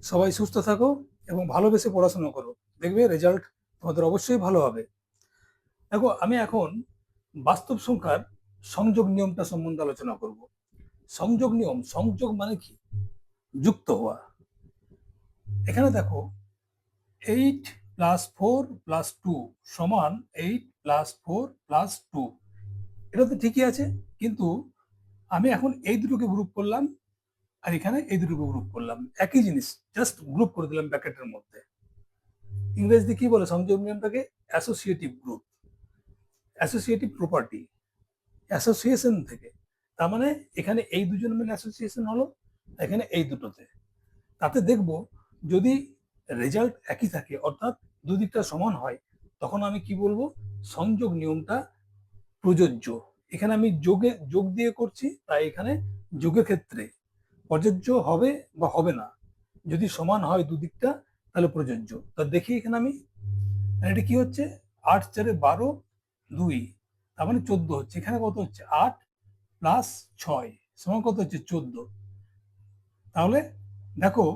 সবাই সুস্থ থাকো এবং ভালোবেসে পড়াশোনা করো, দেখবে রেজাল্ট তোমাদের অবশ্যই ভালো হবে। দেখো, আমি এখন বাস্তব সংখ্যার সংযোগ নিয়মটা সম্বন্ধে আলোচনা করব। সংযোগ নিয়ম, সংযোগ মানে কি? যুক্ত হওয়া। এখানে দেখো, 8+4+2 সমান 8+4+2। এটা তো ঠিকই আছে, কিন্তু আমি এখন এই দুটোকে গ্রুপ করলাম আর এখানে এই দুটোকে গ্রুপ করলাম, একই জিনিস, জাস্ট গ্রুপ করে দিলাম ব্র্যাকেটের মধ্যে। ইংরেজিতে কি বলে সংযোগ নিয়মটাকে? Associative group, associative property, association থেকে। তার মানে এখানে এই দুজন মিলে অ্যাসোসিয়েশন হলো, এখানে এই দুটোতে। তাতে দেখব, যদি রেজাল্ট একই থাকে, অর্থাৎ দুদিকটা সমান হয়, তখন আমি কি বলবো? সংযোগ নিয়মটা প্রযোজ্য। এখানে আমি যোগ দিয়ে করছি, তাই এখানে যোগের ক্ষেত্রে প্রযোজ্য হবে বা হবে না। যদি সমান হয় দুদিকটা, তাহলে প্রযোজ্য। তা দেখি এখানে আমি, এটা কি হচ্ছে? 8×4=12, 2, তার মানে 14 হচ্ছে। এখানে কত হচ্ছে? 8+6 সমান কত হচ্ছে? 14। তাহলে দেখো,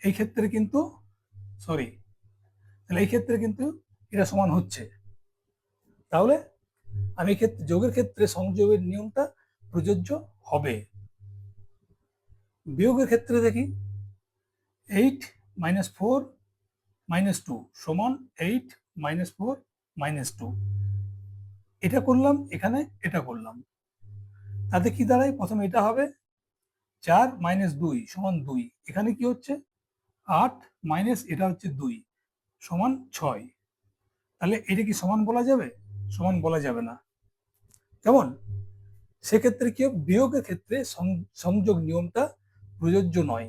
এই ক্ষেত্রে কিন্তু, সরি, তাহলে এই ক্ষেত্রে কিন্তু এটা সমান হচ্ছে। তাহলে আমি ক্ষেত্রে যোগের ক্ষেত্রে সংযোগের নিয়মটা প্রযোজ্য হবে। বিয়োগের ক্ষেত্রে দেখি, 8-4-2 সমান 8-4-2। এটা করলাম, এখানে এটা করলাম, তাতে কি দাঁড়ায়? প্রথমে এটা হবে 4-2 সমান 2। এখানে কি হচ্ছে? 8 মাইনাস এটা হচ্ছে 2 সমান 6। তাহলে এটা কি সমান বলা যাবে? সমান বলা যাবে না। কেমন? সেক্ষেত্রে কি হবে? বিয়োগের ক্ষেত্রে সংযোগ নিয়মটা প্রযোজ্য নয়,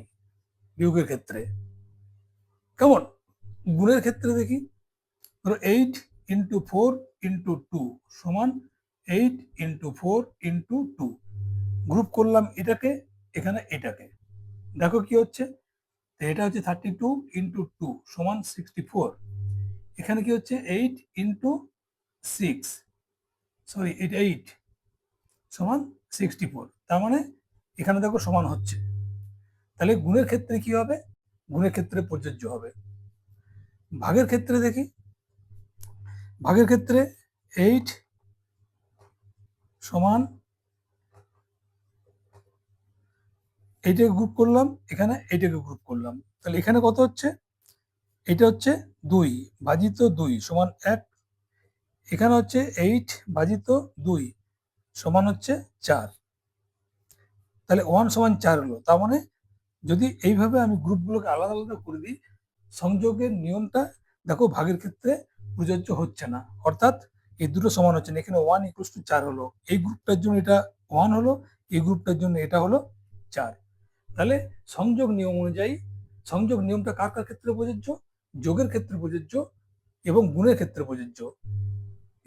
বিয়োগের ক্ষেত্রে। কেমন? গুণের ক্ষেত্রে দেখি, ধরো 8×4×2 সমান 8×4×2। গ্রুপ করলাম এটাকে, এখানে এটাকে। দেখো কি হচ্ছে? এটা হচ্ছে 32×2 সমান 64। এখানে কি হচ্ছে? 8×6, সরি, এটা 8 সমান 64। তার মানে এখানে দেখো সমান হচ্ছে। তাহলে গুণের ক্ষেত্রে কি হবে? গুণের ক্ষেত্রে প্রযোজ্য হবে। ভাগের ক্ষেত্রে দেখি, ভাগের ক্ষেত্রে 8 সমান, এইটাকে গ্রুপ করলাম, এখানে এইটাকে গ্রুপ করলাম, তাহলে এখানে কত হচ্ছে? এটা হচ্ছে 2 ভাজিত 2 সমান 1। এখানে হচ্ছে 8 ভাজিত 2 সমান হচ্ছে 4। তাহলে 1 সমান 4 হলো। তার মানে যদি এইভাবে আমি গ্রুপগুলোকে আলাদা আলাদা করে দিই, সংযোগের নিয়মটা দেখো ভাগের ক্ষেত্রে প্রযোজ্য হচ্ছে না। অর্থাৎ এই দুটো সমান হচ্ছে না। এখানে 1=4 হলো, এই গ্রুপটার জন্য এটা 1 হলো, এই গ্রুপটার জন্য এটা হলো 4। তাহলে সংযোগ নিয়ম অনুযায়ী, সংযোগ নিয়মটা কার কার ক্ষেত্রে প্রযোজ্য? যোগের ক্ষেত্রে প্রযোজ্য এবং গুণের ক্ষেত্রে প্রযোজ্য,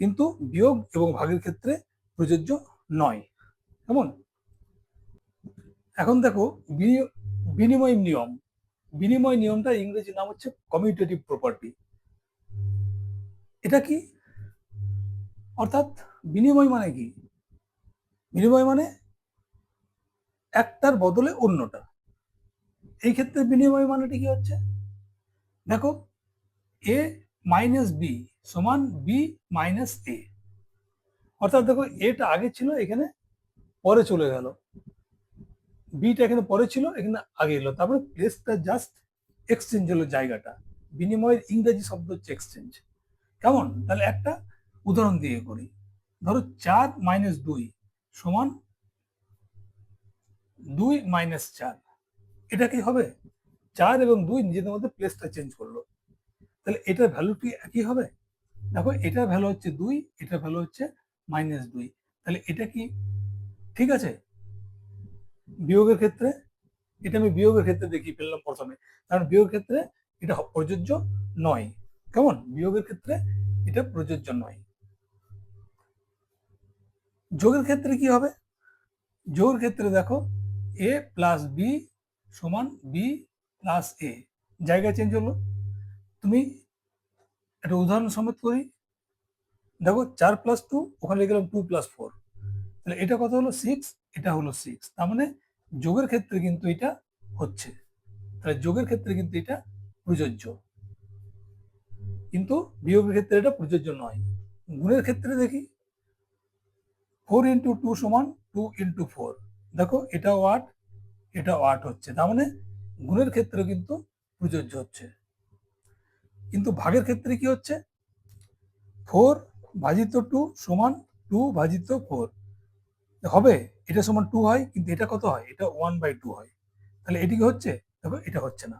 কিন্তু বিয়োগ এবং ভাগের ক্ষেত্রে প্রযোজ্য নয়। কেমন? এখন দেখো, বিনিময় নিয়ম। বিনিময় নিয়মটা ইংরেজি নাম হচ্ছে কমিউটেটিভ প্রপার্টি। এটা কি? অর্থাৎ বিনিময় মানে কি? বিনিময় মানে একটার বদলে অন্যটা। এই ক্ষেত্রে বিনিময় মানেটা কি হচ্ছে? দেখো, a-b সমান b-a। অর্থাৎ দেখো, এটা আগে ছিল, এখানে পরে চলে গেল, বিটা এখানে পরে ছিল, এখানে আগে এলো, তারপরে প্লেসটা জাস্ট এক্সচেঞ্জ হলো, জায়গাটা। বিনিময়ের ইংরেজি শব্দ হচ্ছে এক্সচেঞ্জ। কেমন? তাহলে একটা উদাহরণ দিয়ে করি। ধরো 4-2 সমান 2-4। এটা কি হবে? 4 এবং 2 নিজেদের মধ্যে প্লেসটা চেঞ্জ করলো, তাহলে এটার ভ্যালু কি একই হবে? দেখো, এটার ভ্যালু হচ্ছে 2, এটার ভ্যালু হচ্ছে -2। তাহলে এটা কি ঠিক আছে? বিয়োগের ক্ষেত্রে, এটা আমি বিয়োগের ক্ষেত্রে দেখিয়ে ফেললাম প্রথমে, কারণ বিয়োগের ক্ষেত্রে এটা প্রযোজ্য নয়। কেমন? বিয়োগের ক্ষেত্রে এটা প্রযোজ্য নয়। যোগের ক্ষেত্রে কি হবে? যোগের ক্ষেত্রে দেখো, a+b সমান b+a, জায়গা চেঞ্জ হলো। তুমি একটা উদাহরণ সমেত করি। দেখো, 4+2, ওখানে লিখলাম 2+4, তাহলে এটা কত হলো? 6, এটা হলো 6। তার মানে যোগের ক্ষেত্রে কিন্তু এটা হচ্ছে। তাহলে যোগের ক্ষেত্রে কিন্তু এটা প্রযোজ্য, কিন্তু বিয়োগের ক্ষেত্রে এটা প্রযোজ্য নয়। গুণের ক্ষেত্রে দেখি 4 × 2 সমান 2 × 4। দেখো এটাও 8, এটাও 8 হচ্ছে, তার মানে গুণের ক্ষেত্রে কিন্তু প্রযোজ্য হচ্ছে। কিন্তু ভাগের ক্ষেত্রে কি হচ্ছে, 4/2 সমান 2/4 হবে। এটা সমান 2 হয়, কিন্তু এটা কত হয়, এটা 1/2 হয়। তাহলে এটি কি হচ্ছে, দেখো এটা হচ্ছে না।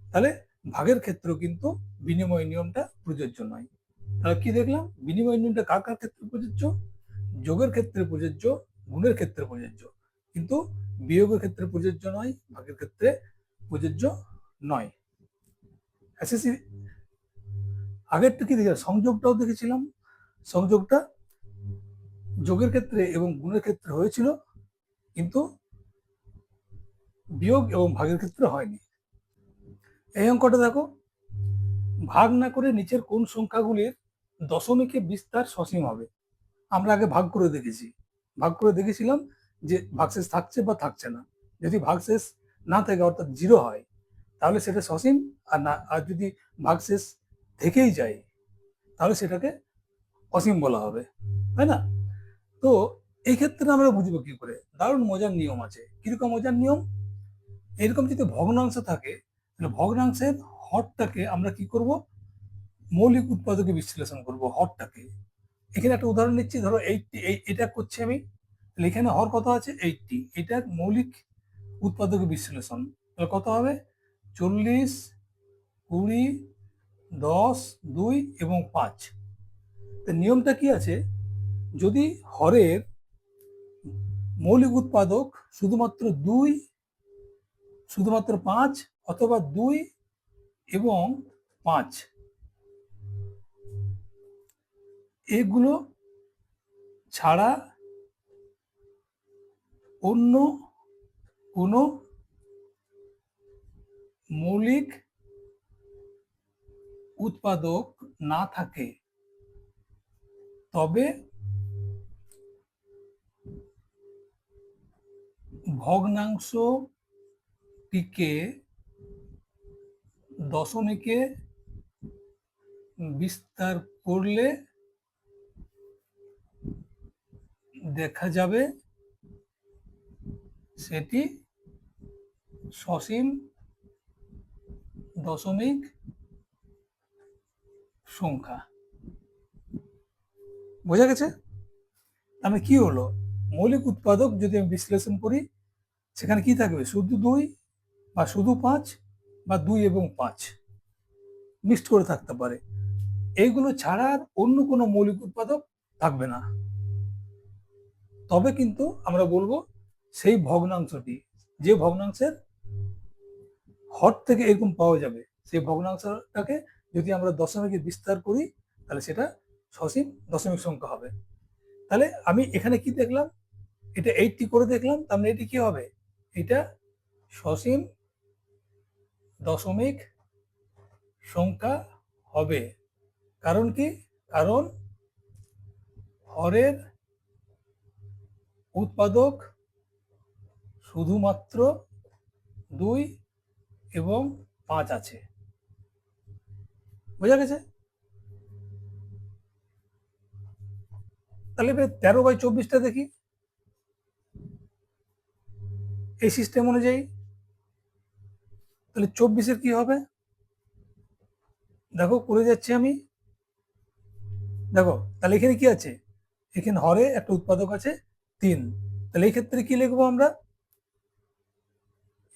তাহলে ভাগের ক্ষেত্রেও কিন্তু বিনিময় নিয়মটা প্রযোজ্য নয়। তাহলে কি দেখলাম, বিনিময় নিয়মটা কার কার ক্ষেত্রে প্রযোজ্য, যোগের ক্ষেত্রে প্রযোজ্য, গুণের ক্ষেত্রে প্রযোজ্য, কিন্তু বিয়োগের ক্ষেত্রে প্রযোজ্য নয়, ভাগের ক্ষেত্রে প্রযোজ্য নয়। এসএসসি আগেরটা কি দেখে, সংযোগটাও দেখেছিলাম। সংযোগটা যোগের ক্ষেত্রে এবং গুণের ক্ষেত্রে হয়েছিল, কিন্তু বিয়োগ এবং ভাগের ক্ষেত্রে হয়নি। এই অঙ্কটা দেখো, ভাগ না করে নিচের কোন সংখ্যাগুলির দশমিকে বিস্তার সসীম হবে। আমরা আগে ভাগ করে দেখেছি, ভাগ করে দেখেছিলাম যে ভাগশেষ থাকছে বা থাকছে না। যদি ভাগশেষ না থাকে অর্থাৎ 0 হয়, তাহলে সেটা সসীম, আর না, আর যদি ভাগশেষ থেকেই যায় তাহলে সেটাকে অসীম বলা হবে, তাই না? তো এই ক্ষেত্রে আমরা বুঝবো কি করে, দারুণ মজার নিয়ম আছে। কিরকম মজার নিয়ম, এরকম যদি ভগ্নাংশ থাকে তাহলে ভগ্নাংশের হরটাকে আমরা কি করব, মৌলিক উৎপাদকে বিশ্লেষণ করব হরটাকে। এখানে একটা উদাহরণ নিচ্ছি, ধরো 80, এটা করছি আমি, তাহলে এখানে হর কত আছে 80, এটার মৌলিক উৎপাদকে বিশ্লেষণ, তাহলে কত হবে 40, 20, 10, 2 এবং 5। নিয়মটা কি আছে, যদি হরের মৌলিক উৎপাদক শুধুমাত্র 2, শুধুমাত্র 5 অথবা 2 এবং 5, এগুলো ছাড়া অন্য কোনো মৌলিক উৎপাদক না থাকে, তবে ভগ্নাংশটিকে দশমিকে বিস্তার করলে দেখা যাবে সেটি সসীম দশমিক সংখ্যা। বোঝা গেছে? তাহলে কি হলো, মৌলিক উৎপাদক যদি আমি বিশ্লেষণ করি, সেখানে কি থাকবে, শুধু 2 বা শুধু 5 বা 2 এবং 5 মিক্সড করে থাকতে পারে। এইগুলো ছাড়া আর অন্য কোনো মৌলিক উৎপাদক থাকবে না। তবে কিন্তু আমরা বলবো সেই ভগ্নাংশটি, যে ভগ্নাংশের হর থেকে এরকম পাওয়া যাবে, সেই ভগ্নাংশটাকে যদি আমরা দশমিকে বিস্তার করি তাহলে সেটা সসীম দশমিক সংখ্যা হবে। তাহলে আমি এখানে কি দেখলাম, এটা 80 করে দেখলাম, তার মানে এটি কি হবে, এটা সসীম দশমিক সংখ্যা হবে। কারণ কি, কারণ হরের উৎপাদক শুধুমাত্র 2 এবং 5 আছে। বোঝা গেছে? তাহলে 13/24টা দেখি এই সিস্টেম অনুযায়ী। তাহলে 24-এর কি হবে, দেখো করে যাচ্ছি আমি। দেখো তাহলে এখানে কি আছে, এখানে হরে একটা উৎপাদক আছে 3, তাহলে এই ক্ষেত্রে কি লিখবো আমরা,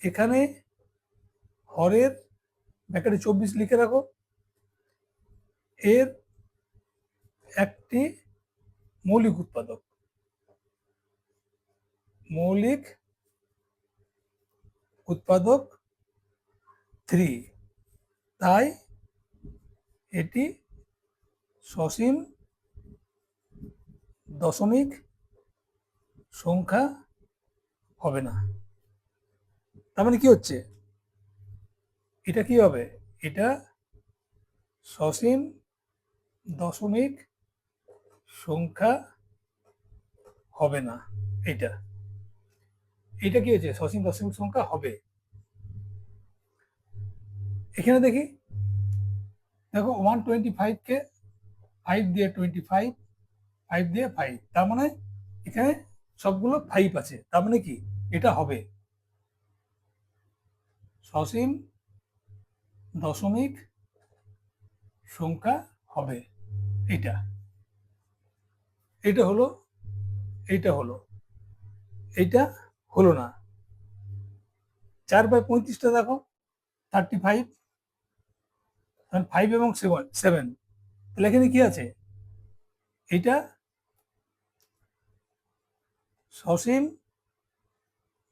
এখানে হরের ব্র্যাকেটে 24 লিখে রাখো, এর একটি মৌলিক উৎপাদক, মৌলিক উৎপাদক 3, তাই এটি সসীম দশমিক সংখ্যা হবে না। তার মানে কি হচ্ছে, এটা কি হবে, এটা সসীম দশমিক সংখ্যা হবে না। এটা এটা কি হচ্ছে, সসীম দশমিক সংখ্যা হবে। এখানে দেখি, দেখো 125 কে 5 দিয়ে 25, 5 দিয়ে 5, তার মানে এখানে সবগুলো 5 আছে, তার মানে কি এটা হবে সসীম দশমিক সংখ্যা হবে। এটা এটা হলো, এইটা হলো, এইটা হলো না। 4/35টা দেখো, 35, 5 এবং 7, তাহলে এখানে কি আছে, এটা সসীম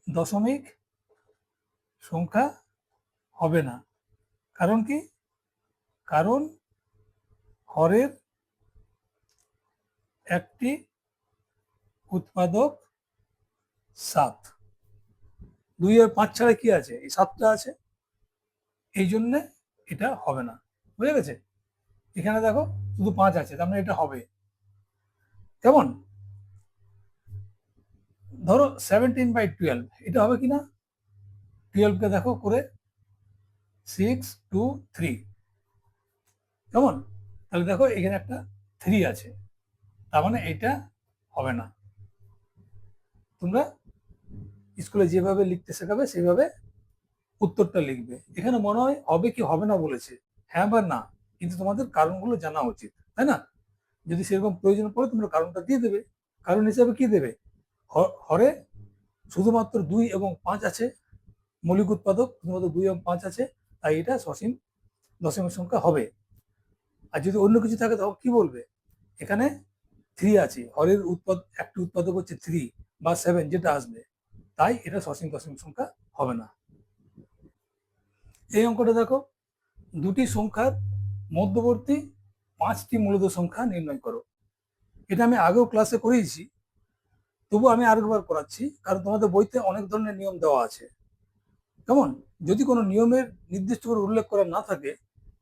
দশমিক সংখ্যা হবে না। কারণ কি, কারণ হরের একটি উৎপাদক 7, 2 আর 5 ছাড়া কি আছে, এই 7টা আছে, এই জন্য এটা হবে না। বুঝে গেছে? এখানে দেখো শুধু 5 আছে, তার মানে এটা হবে। কেমন? ধরো 17/12, এটা হবে কিনা, 12কে দেখো করে 6, 2, 3, কেমন? তাহলে দেখো এখানে একটা 3 আছে, তার মানে এটা হবে না। তোমরা স্কুলে যেভাবে লিখতে শেখাবে সেভাবে উত্তরটা লিখবে। এখানে মনে হয় হবে কি হবে না বলেছে, হ্যাঁ বা না, কিন্তু তোমাদের কারণগুলো জানা উচিত, তাই না? যদি সেরকম প্রয়োজন পড়ে তোমরা কারণটা দিয়ে দেবে। কারণ হিসাবে কি দেবে, হরে শুধুমাত্র 2 এবং 5 আছে, মৌলিক উৎপাদক শুধুমাত্র 2 এবং 5 আছে, তাই এটা সসীম দশমিক সংখ্যা হবে। আর যদি অন্য কিছু থাকে তখন কি বলবে, এখানে 3 আছে, হরের একটি উৎপাদক হচ্ছে 3 বা 7, যেটা আসবে, তাই এটা সসীম দশমিক সংখ্যা হবে না। এই অঙ্কটা দেখো, দুটি সংখ্যার মধ্যবর্তী 5টি মূলদ সংখ্যা নির্ণয় করো। এটা আমি আগেও ক্লাসে করিয়েছি, তবু আমি আরেকবার করাচ্ছি, কারণ তোমাদের বইতে অনেক ধরনের নিয়ম দেওয়া আছে। কেমন? যদি কোনো নিয়মের নির্দিষ্ট করে উল্লেখ করা না থাকে,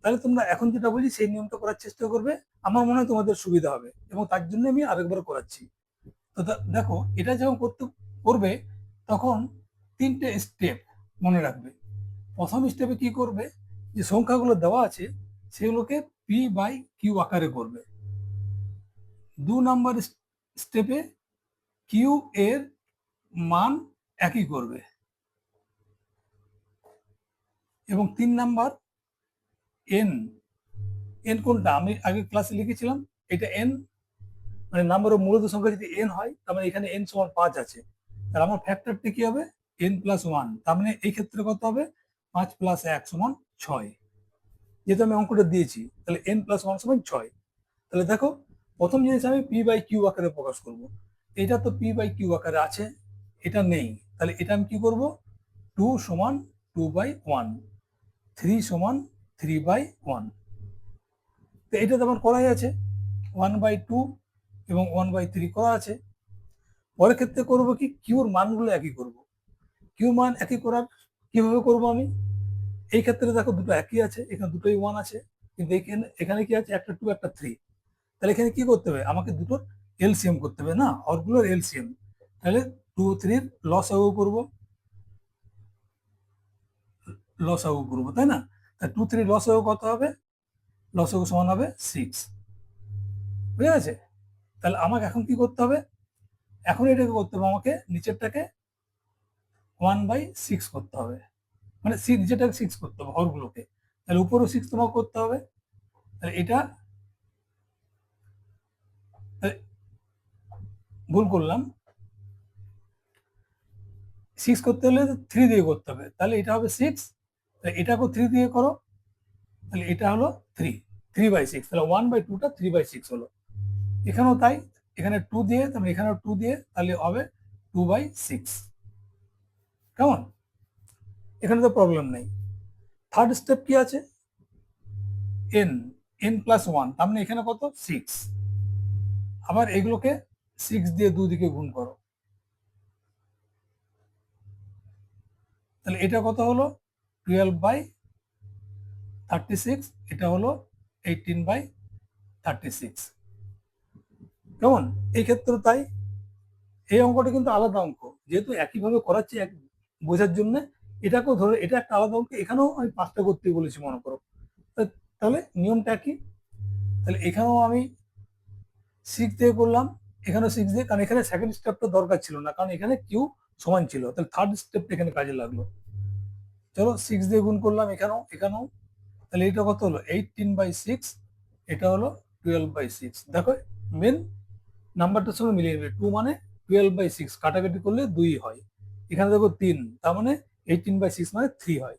তাহলে তোমরা এখন যেটা বলছি সেই নিয়মটা করার চেষ্টা করবে, আমার মনে হয় তোমাদের সুবিধা হবে, এবং তার জন্য আমি আরেকবার করাচ্ছি। তো দেখো, এটা যখন করবে তখন 3টে স্টেপ মনে রাখবে। প্রথম স্টেপে কি করবে, যে সংখ্যাগুলো দেওয়া আছে সেগুলোকে P/Q আকারে করবে। 2 নম্বর স্টেপে কিউ এর মান একই করবে, এবং 3 নম্বর এন, এন কোনটা আমি আগে ক্লাসে লিখেছিলাম, এটা এন, মানে নাম্বার অফ মূলদ সংখ্যা যদি এন হয়, তার মানে এখানে এন সমান 5 আছে, তাহলে আমার ফ্যাক্টরটি কি হবে, n+1, তার মানে এই ক্ষেত্রে কত হবে, 5 + 1 = 6। যেহেতু আমি অঙ্কটা দিয়েছি, তাহলে n+1 = 6। তাহলে দেখো, প্রথম জিনিস আমি P/Q আকারে প্রকাশ করব। এটা তো P/Q আকারে আছে, এটা নেই, তাহলে এটা আমি কি করব, 2 = 2/1, 3 = 3/1। তো এটা তো আমার করাই আছে, 1/2 এবং 1/3 করা আছে। পরের ক্ষেত্রে করব কি, কিউর মানগুলো একই করব। কিউ মান একই করার কিভাবে করব আমি, এই ক্ষেত্রে দেখো দুটো একই আছে, এখানে দুটোই 1 আছে, কিন্তু এখানে কি আছে, একটা 2 একটা 3, তাহলে এখানে কি করতে হবে, আমাকে দুটোর এলসিএম করতে হবে, না হরগুলোর এলসিএম। তাহলে 2 ও 3 লসাগু করব, লসাগু করব, তাই না? তাহলে 2 3 লসাগু কত হবে, লসাগু সমান হবে 6। বুঝে গেছে? তাহলে আমাকে এখন কি করতে হবে, এখন এটাকে করতে হবে, আমাকে নিচেরটাকে 1/6 করতে হবে, মানে নিচেরটাকে 6 করতে হবে হরগুলোকে, তাহলে উপরেও 6 তোমাকে করতে হবে। তাহলে এটা ভুল করলাম, 6 করতে হলে 3 দিয়ে করতে হবে, তাহলে এটা হবে 6, এটাকেও 3 দিয়ে করো, তাহলে এটা হলো 3, 3/6, তাহলে 1/2টা 3/6 হলো। এখানেও তাই, এখানে 2 দিয়ে, তাহলে এখানেও 2 দিয়ে, তাহলে হবে 2/6। কেমন? এখানে তো প্রবলেম নেই। থার্ড স্টেপ কি আছে, n, n+1, তার মানে এখানে কত, 6। আবার এগুলোকে 6 দিয়ে দুদিকে গুণ করো, তাহলে এটা কত হলো, 12/36, এটা হলো 18/36। কেমন? এই ক্ষেত্রে তাই, এই অঙ্কটা কিন্তু আলাদা অঙ্ক, যেহেতু একইভাবে করাচ্ছি বোঝার জন্য, এটাকেও ধরে এটা একটা আলাদা অঙ্ক, এখানেও আমি 5টা করতে বলেছি মনে করো। তাহলে নিয়মটা কি? তাহলে এখানেও আমি 6 দিয়ে করলাম, এখানেও 6 দিয়ে, কারণ এখানে সেকেন্ড স্টেপটা দরকার ছিল না, কারণ এখানে কিউ সমান ছিল, তাহলে থার্ড স্টেপটা এখানে কাজে লাগলো। চলো 6 দিয়ে গুণ করলাম, এখানেও এখানেও, তাহলে এটা কত হলো 18/6, এটা হলো 12/6। দেখো মেন নাম্বারটার সঙ্গে মিলিয়ে নেবে, 2 মানে 12/6, কাটাকাটি করলে 2 হয়, এখানে দেখো 3, তার মানে 18/6 মানে 3 হয়,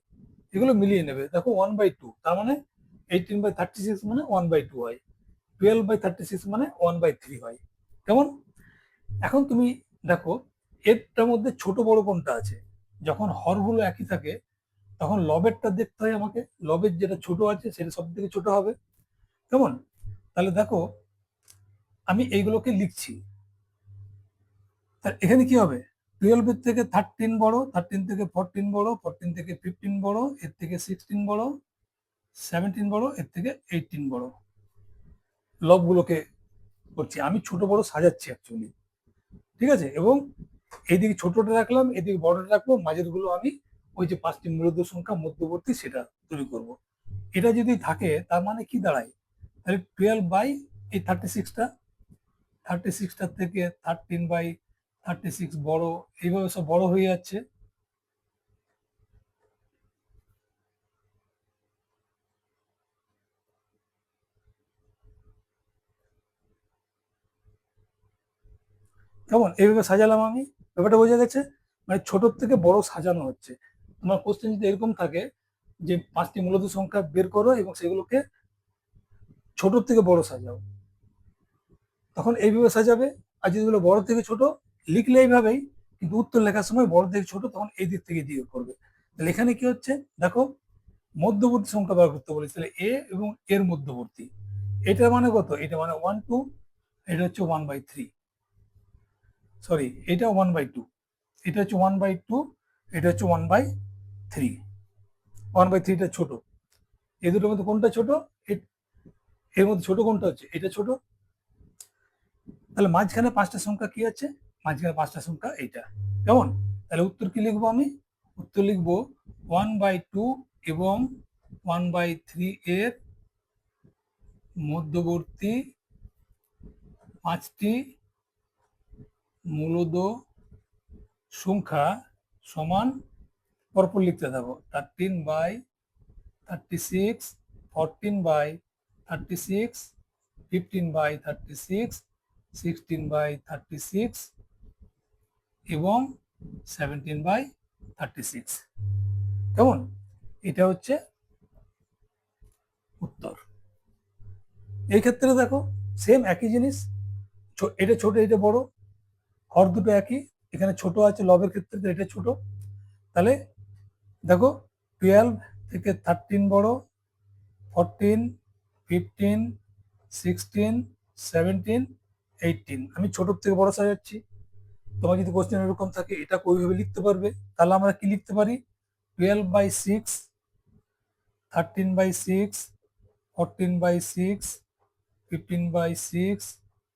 এগুলো মিলিয়ে নেবে। দেখো 1/2, তার মানে 18/36 মানে 1/2 হয়, 12/36 মানে 1/3 হয়। কেমন? এখন তুমি দেখো এরটার মধ্যে ছোট বড় কোনটা আছে? যখন হরগুলো একই থাকে তখন লবেরটা দেখতে হয় আমাকে, লবের যেটা ছোট আছে সেটা সব থেকে ছোট হবে। কেমন? তাহলে দেখো আমি এইগুলোকে লিখছি, এখানে কি হবে? 12 এর থেকে 13 বড়, 13 থেকে 14 বড়, 14 থেকে 15 বড়, এর থেকে 16 বড়, 17 বড়, এর থেকে 18 বড়। লবগুলোকে করছি আমি, ছোট বড় সাজাচ্ছি অ্যাকচুয়ালি, ঠিক আছে? এবং এইদিকে ছোটটা রাখলাম, এদিকে বড়টা রাখবো, মাঝের গুলো আমি ওই যে 5টি মূলদ সংখ্যা মধ্যবর্তী সেটা তৈরি করব। এটা যদি থাকে তার মানে কি দাঁড়ায়? তাহলে 12 এই 36টার থেকে 13/36 বড়, এইভাবে সব বড় হয়ে যাচ্ছে। কেমন? এইভাবে সাজালাম আমি, ব্যাপারটা বোঝা গেছে? মানে ছোট থেকে বড় সাজানো হচ্ছে। তোমার কোশ্চেন যদি এরকম থাকে যে 5টি মূলদ সংখ্যা বের করো এবং সেগুলোকে ছোট থেকে বড় সাজাও, তখন এইভাবে সাজাবে। আর যদি বলো বড় থেকে ছোট, লিখলে এইভাবেই, কিন্তু উত্তর লেখার সময় বড় থেকে ছোট তখন এই দিক থেকে দিয়ে করবে। তাহলে এখানে কি হচ্ছে দেখো, মধ্যবর্তী সংখ্যা বার করতে বলেছে, তাহলে এ এবং এর মধ্যবর্তী, এটার মানে কত? এটা মানে 1/2, এটা হচ্ছে 1/3, সরি এটা 1/2, এটা হচ্ছে 1/2, এটা হচ্ছে 1/3, 1/3টা ছোট। এই দুটোর মধ্যে কোনটা ছোট? এর মধ্যে ছোট কোনটা হচ্ছে? এটা ছোট। তাহলে মাঝখানে 5টা সংখ্যা কি আছে? মাঝখানে 5টা সংখ্যা এইটা। কেমন? তাহলে উত্তর কি লিখবো আমি? উত্তর লিখবো 1/2 এবং 1/3 এর মধ্যবর্তী 5টি মূলদ সংখ্যা সমান, পরপর লিখতে থাকো, 13/36, 14/36, 15/36, 16/36 এবং 17/36। কেমন? এটা হচ্ছে উত্তর। এই ক্ষেত্রে দেখো সেম একই জিনিস, এটা ছোট এটা বড়, হর দুটো একই, এখানে ছোট আছে লবের ক্ষেত্রে, তো এটা ছোট। তাহলে দেখো 12 থেকে 13 বড়, 14, 15, 16, 17, 18, আমি ছোট থেকে বড় সাজাচ্ছি। তোমার যদি কোশ্চেন এরকম থাকে এটা ওইভাবে লিখতে পারবে। তাহলে আমরা কি লিখতে পারি? 12/6, 13/6, 14/6, 15/6,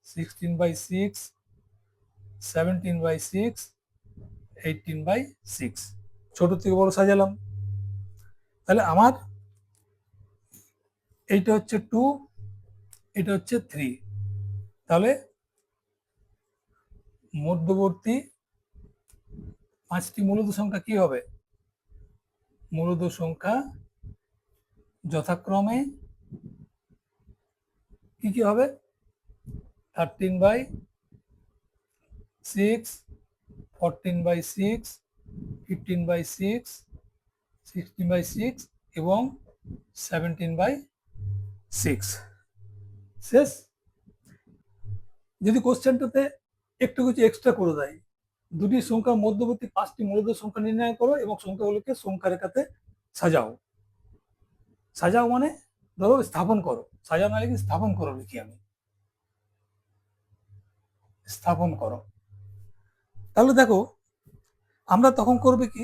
16/6, 17/6, 18/6, ছোট থেকে বড় সাজালাম। তাহলে আমার এইটা হচ্ছে 2, এটা হচ্ছে 3, তাহলে মধ্যবর্তী 5টি মূলদ সংখ্যা কি হবে? মূলদ সংখ্যা যথাক্রমে কি কি হবে? 13/6, 14/6, 15/6, 16/6 এবং 17/6। শেষ। যদি কোশ্চেনটাতে একটু কিছু এক্সট্রা করে দেয়, দুটি সংখ্যার মধ্যবর্তী 5টি মূলদ সংখ্যা নির্ণয় করো এবং সংখ্যাগুলোকে সংখ্যা রেখাতে সাজাও। সাজাও মানে ধরো স্থাপন করো, সাজাও না লিখে স্থাপন করো লিখি আমি, স্থাপন করো। তাহলে দেখো আমরা তখন করবে কি,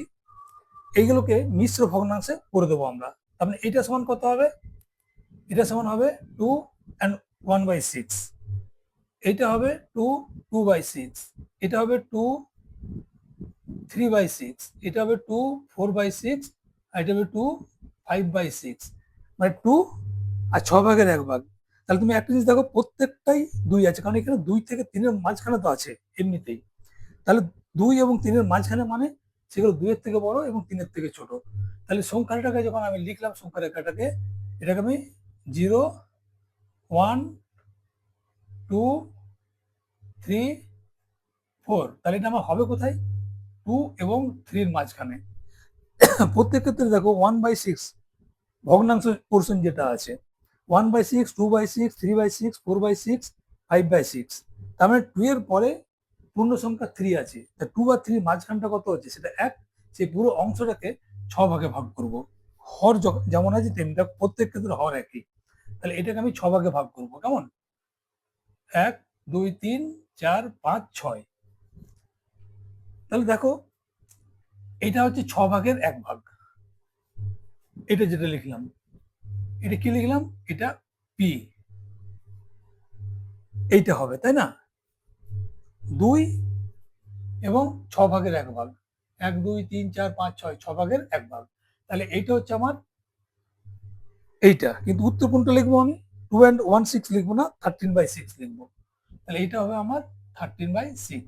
এইগুলোকে মিশ্র ভগ্নাংশে করে দেবো আমরা। তার মানে এটা সমান কত হবে? এটা সমান হবে 2 and 1/6, এটা হবে 2, 2/6, এটা হবে 2, 3/6, এটা হবে 2 4/6, আর এটা হবে 2 5/6, মানে 2 আর 6 ভাগের 1 ভাগ। তাহলে তুমি একটা জিনিস দেখো, প্রত্যেকটাই 2 আছে, কারণ এখানে 2 থেকে 3-এর মাঝখানে তো আছে এমনিতেই। তাহলে 2 এবং 3-এর মাঝখানে মানে সেগুলো 2 এর থেকে বড় এবং 3 এর থেকে ছোট। তাহলে সংখ্যাটাকে যখন আমি লিখলাম, সংখ্যা রেখাটাকে, এটাকে আমি 0 1 2 3 4, তাহলে এটা আমার হবে কোথায়? 2 এবং 3 এর মাঝখানে। প্রত্যেক ক্ষেত্রে দেখো 1/6 ভগ্নাংশ পোর্শন যেটা আছে, 1/6, 2/6, 3/6, 4/6, 5/6, তার মানে 2 এর পরে পূর্ণ সংখ্যা 3 আছে। তা 2 আর 3 মাঝখানটা কত হচ্ছে? সেটা 1। সেই পুরো অংশটাকে 6 ভাগে ভাগ করব। হর যেমন আছে তেমনি, প্রত্যেক ক্ষেত্রে হর একই। তাহলে এটাকে আমি 6 ভাগে ভাগ করব। কেমন? 1 2 3 4 5 6। তাহলে দেখো, এটা হচ্ছে 6 ভাগের 1 ভাগ। এটা যেটা লিখলাম, এটা কি লিখলাম? এটা পি। এইটা হবে, তাই না? 2 এবং 6 ভাগের 1 ভাগ। 1 2 3 4 5 6, 6 ভাগের 1 ভাগ। তাহলে এইটা হচ্ছে আমার এইটা। কিন্তু উত্তর কোনটা লিখবো আমি? 2 and 1 6 লিখবো না, 13/6 লিখবো। তাহলে এইটা হবে আমার 13/6।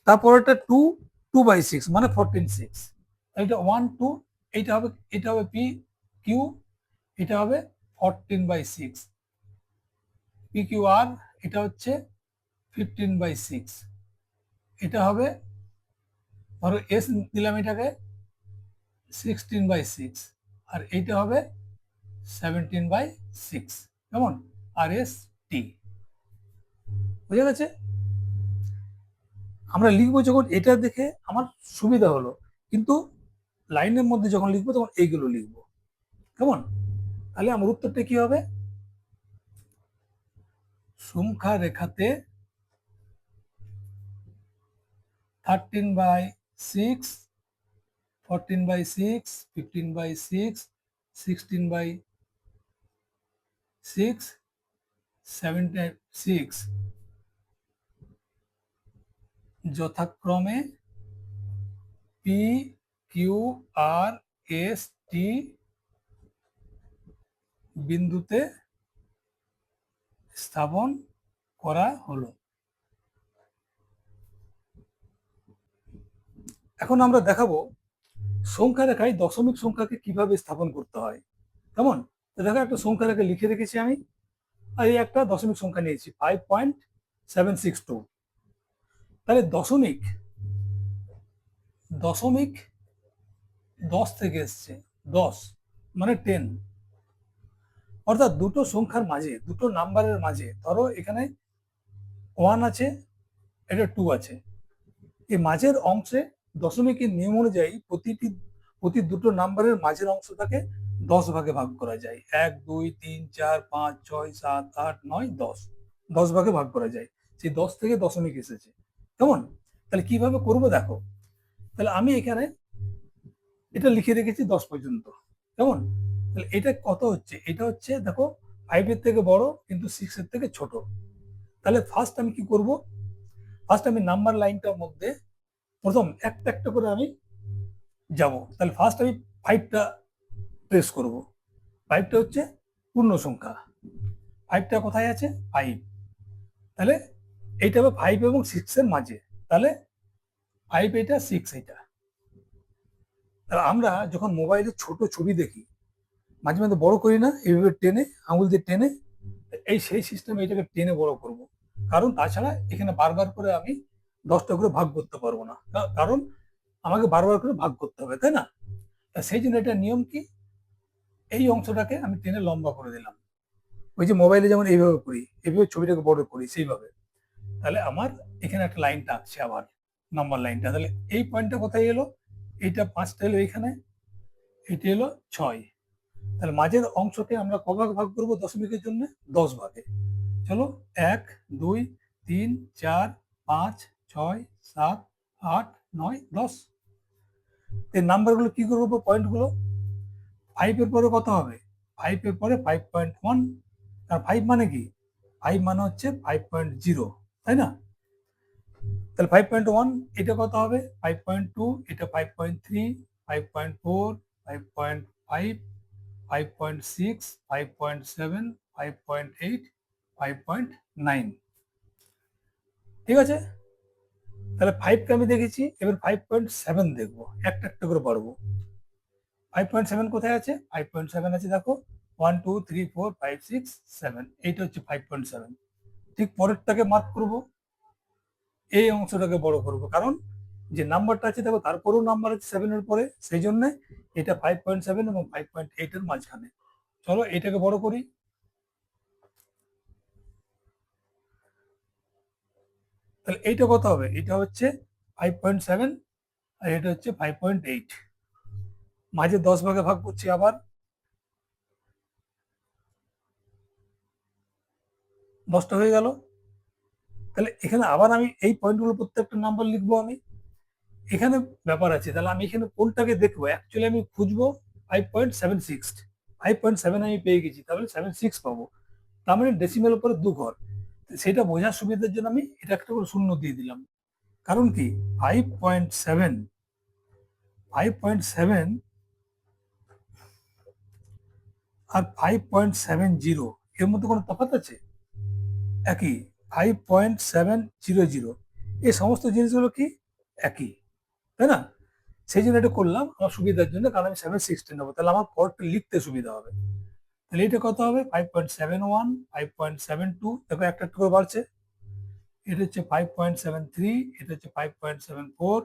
তারপরেটা 2 2/6 মানে 14/6। এটা 1 2, এটা হবে পি কিউ, এটা হবে 14/6। পি কিউ আর, এটা হচ্ছে 15/6। এটা হবে, ধরো এস দিলাম এটাকে 16/6, আর এইটা হবে 17/6। কেমন? আর এস টি। বুঝা গেছে? আমরা লিখবো যখন এটা দেখে আমার সুবিধা হলো, কিন্তু লাইনের মধ্যে যখন লিখবো তখন এইগুলো লিখবো। কেমন? তাহলে আমার উত্তরটা কি হবে? সংখ্যা রেখাতে 13/6, 14/6, 15/6, 16/6, 7/6 যথাক্রমে P Q R S T বিন্দুতে স্থাপন করা হলো। এখন আমরা দেখাবো সংখ্যা রেখায় দশমিক সংখ্যাকে কিভাবে স্থাপন করতে হয়। কেমন? দেখো, একটা সংখ্যা রেখা লিখে রেখেছি আমি, আর এই একটা দশমিক সংখ্যা নিয়েছি 5.762। তাহলে দশমিক দশমিক 10 থেকে এসছে। 10 মানে 10। অর্থাৎ দুটো সংখ্যার মাঝে, দুটো নাম্বারের মাঝে, ধরো এখানে 1 আছে, এটা 2 আছে, এই মাঝের অংশে দশমিকের নিয়ম অনুযায়ী প্রতি দুটো নাম্বারের মাঝের অংশটাকে 10 ভাগে ভাগ করা যায়। 1 2 3 4 5 6 7 8 9 10, 10 ভাগে ভাগ করা যায়। সেই 10 থেকে দশমিক এসেছে। কেমন? তাহলে কিভাবে করব দেখো। তাহলে আমি এখানে এটা লিখে রেখেছি 10 পর্যন্ত। কেমন? তাহলে এটা কত হচ্ছে? এটা হচ্ছে দেখো 5 এর থেকে বড় কিন্তু 6 এর থেকে ছোট। তাহলে ফার্স্ট আমি কি করব? ফার্স্ট আমি নাম্বার লাইনটার মধ্যে প্রথম একটা একটা করে আমি যাব। তাহলে ফার্স্ট আমি 5টা প্রেস করব। 5টা হচ্ছে পূর্ণ সংখ্যা। 5টা কোথায় আছে? 5। তাহলে এইটা হবে 5 এবং 6 এর মাঝে। তাহলে 5 এটা, 6 এটা। তাহলে আমরা যখন মোবাইলে ছোট ছবি দেখি, মাঝে মাঝে বড় করি না, এইভাবে টেনে, আঙুল দিয়ে টেনে, এই সেই সিস্টেমে এটাকে টেনে বড় করব। কারণ তাছাড়া এখানে বারবার করে আমি 10টা করে ভাগ করতে পারবো না, কারণ আমাকে বারবার করে ভাগ করতে হবে, তাই না? সেই জন্য এটা নিয়ম কি, এই অংশটাকে আমি টেনে লম্বা করে দিলাম। ওই যে মোবাইলে যেমন এইভাবে করি, এইভাবে ছবিটাকে বড় করি, সেইভাবে। তাহলে আমার এখানে একটা লাইন টানছে, আবার নাম্বার লাইনটা। তাহলে এই পয়েন্টটা কোথায় এলো? এইটা 5টা এলো এখানে, এটা এলো 6। তাহলে মাঝের অংশকে আমরা ক ভাগ ভাগ করবো দশমিকের জন্য? 10 ভাগে। চলো, 1 2 3 4 5 6 7 8 9 10। এই নাম্বারগুলো কি করবো? পয়েন্টগুলো 5 এর পরে কত হবে? 5 এর পরে 5.1। আর 5 মানে কি? 5 মানে হচ্ছে 5.0, তাই না? তাহলে 5.1 এটা কত হবে? 5.2, এটা 5.3, 5.4, 5.5, 5.6, 5.7, 5.8, 5.9। ঠিক আছে? তাহলে 5 কে আমি দেখেছি, এবার 5.7 দেখবো, একটা একটা করে পারবো। 5.7 কোথায় আছে? 5.7 আছে দেখো, 1 2 3 4 5 6 7, এইটা হচ্ছে 5.7। ঠিক পরেরটাকে মার্ক করব, এই অংশটাকে বড় করব, কারণ যে নাম্বারটা আছে দেখো তারপরেও নাম্বার আছে 7 এর পরে, সেই জন্য এটা 5.7 এবং 5.8 এর মাঝখানে। চলো এটাকে বড় করি। তাহলে এইটা কত হবে? এটা হচ্ছে 5.7 আর এটা হচ্ছে 5.8। মাঝে 10 ভাগে ভাগ করছি, আবার 10টা হয়ে গেল। তাহলে এখানে আবার আমি এই পয়েন্টগুলো প্রত্যেকটা নাম্বার লিখবো আমি। এখানে ব্যাপার আছে, তাহলে আমি এখানে কোনটাকে দেখবো? অ্যাকচুয়ালি আমি খুঁজবো 5.76। 5.7 আমি পেয়ে গেছি, তাহলে 76 পাবো। তার মানে ডেসিমেল উপরে 2 ঘর। সেটা বোঝার সুবিধার জন্য আমি এটা একটা করে শূন্য দিয়ে দিলাম। কারণ কি 5.7, 5.7 আর 5.70 এর মধ্যে কোনো তফাৎ আছে? একই। 5.700, এই সমস্ত জিনিসগুলো কি একই, তাই না? সেই জন্য এটা করলাম আমার সুবিধার জন্য, কারণ আমি 760 নেবো, তাহলে আমার পরটা লিখতে সুবিধা হবে। তাহলে এটা কত হবে? 5.71, 5.72, দেখো একটা একটা করে বাড়ছে। এটা হচ্ছে 5.73, এটা হচ্ছে 5.74,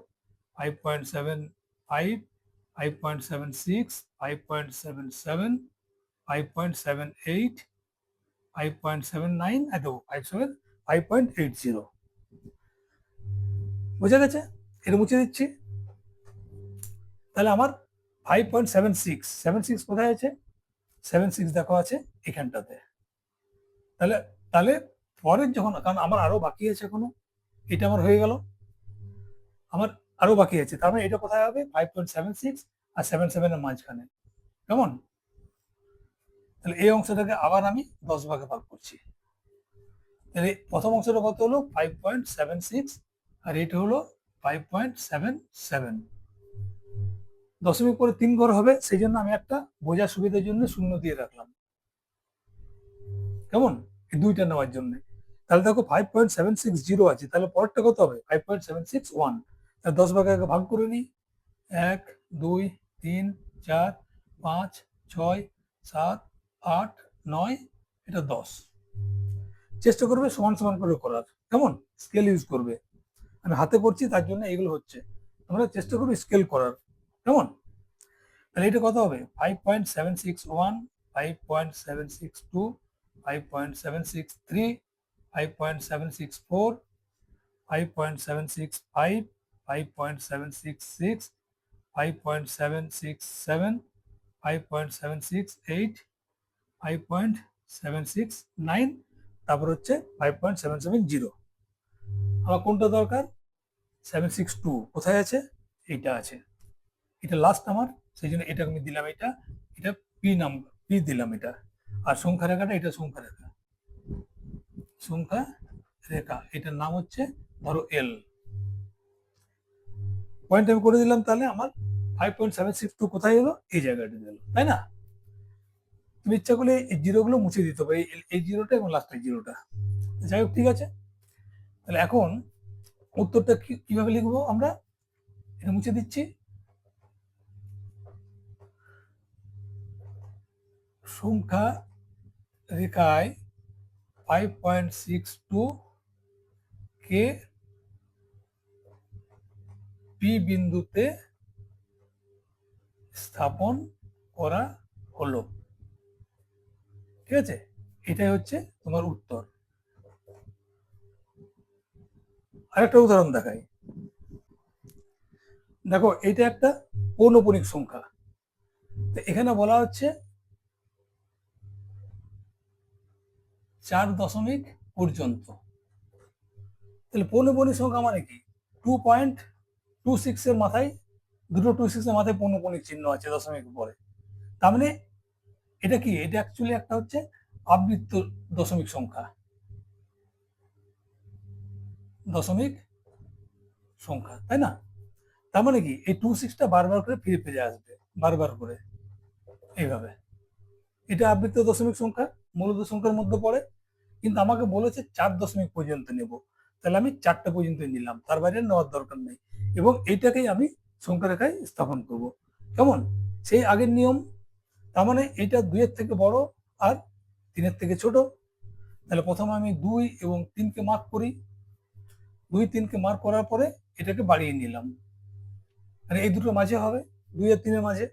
5.75, 5.76, 5.77, 5.78, 5.79, এত 5.80। বুঝা গেছে? এটা মুছে দিচ্ছি। তাহলে আমার 5.76, 76 কোথায় আছে? 76 দেখো আছে এখানটাতে। তাহলে তাহলে পরের যখন, কারণ আমার আরো বাকি আছে এখনো, এটা আমার হয়ে গেল, আমার আরো বাকি আছে, তার মানে এটা কোথায় হবে? 5.76 আর 77 এর মাঝখানে। কেমন? তাহলে এই অংশটাকে আবার আমি 10 ভাগে ভাগ করছি। তাহলে প্রথম অংশটা কত হলো? 5.76 আর এটা হলো 5.77। দশমিক পরে 3 ঘর হবে, সেই জন্য আমি একটা বোঝার সুবিধার জন্য শূন্য দিয়ে রাখলাম। কেমন? এই দুইটা নেওয়ার জন্য। তাহলে দেখো 5.760 আছে, তাহলে পরেরটা কত হবে? 5.761। তাহলে 10 ভাগে আগে ভাগ করে নিই। 1 2 3 4 5 6 7 8 9, এটা 10। চেষ্টা করবে সমান সমান করে করার। কেমন? স্কেল ইউজ করবে। আমি হাতে করছি তার জন্য এগুলো হচ্ছে, তোমরা চেষ্টা করবে স্কেল করার। কেমন? তাহলে এটা কত হবে? 5.761, 5.762, 5.763, 5.764, 5.765, 5.766, 5.767, 5.768, 5.769, তারপর হচ্ছে 5.770। আমার কোনটা দরকার? 762 কোথায় আছে? এইটা আছে, এটা লাস্ট আমার, সেই জন্য এটা আমি দিলাম, এটা এটা পি নাম্বার, পি দিলাম এটা। আর সংখ্যা রেখাটা, এটা সংখ্যা রেখা, সংখ্যা রেখা, এটার নাম হচ্ছে ধরো এল। পয়েন্ট আমি করে দিলাম, তাহলে আমার 5.762 কোথায় এলো? এই জায়গাটা এলো, তাই না? তুমি ইচ্ছা করলে এই জিরো গুলো মুছে দিতে হবে, এই জিরোটা এবং লাস্টের জিরোটা। যাই হোক, ঠিক আছে। তাহলে এখন উত্তরটা কিভাবে লিখবো আমরা? এটা মুছে দিচ্ছি। সংখ্যা রেখায় 5.62 কে পি বিন্দুতে স্থাপন করা হলো। ঠিক আছে, এটাই হচ্ছে তোমার উত্তর। আরেকটা উদাহরণ দেখাই। দেখো এটা একটা পৌনঃপুনিক সংখ্যা, তো এখানে বলা হচ্ছে 4 দশমিক পর্যন্ত। তাহলে পৌনঃপুনিক সংখ্যা মানে কি? 2.26 এর মাথায়, দুটো 26 এর মাথায় পৌনঃপুনিক চিহ্ন আছে দশমিক পরে। তার মানে এটা কি? এটা অ্যাকচুয়ালি একটা হচ্ছে আবৃত্ত দশমিক সংখ্যা, দশমিক সংখ্যা, তাই না? তার মানে কি এই 26টা বারবার করে ফিরে ফিরে আসবে, বারবার করে এইভাবে। এটা আবৃত্ত দশমিক সংখ্যা, মূলত সংখ্যার মধ্যে পড়ে, কিন্তু আমাকে বলেছে 4 দশমিক পর্যন্ত নেব, তাহলে আমি 4টা পর্যন্ত নিলাম, তার বাইরে নেওয়ার দরকার নেই। এবং এইটাকেই আমি সংখ্যা রেখায় স্থাপন করব। কেমন? সেই আগের নিয়ম। তার মানে এটা 2-এর থেকে বড় আর 3-এর থেকে ছোট। তাহলে প্রথমে আমি 2 এবং 3কে মার্ক করি। 2-3কে মার্ক করার পরে এটাকে বাড়িয়ে নিলাম, মানে এই দুটোর মাঝে হবে, 2 আর 3-এর মাঝে।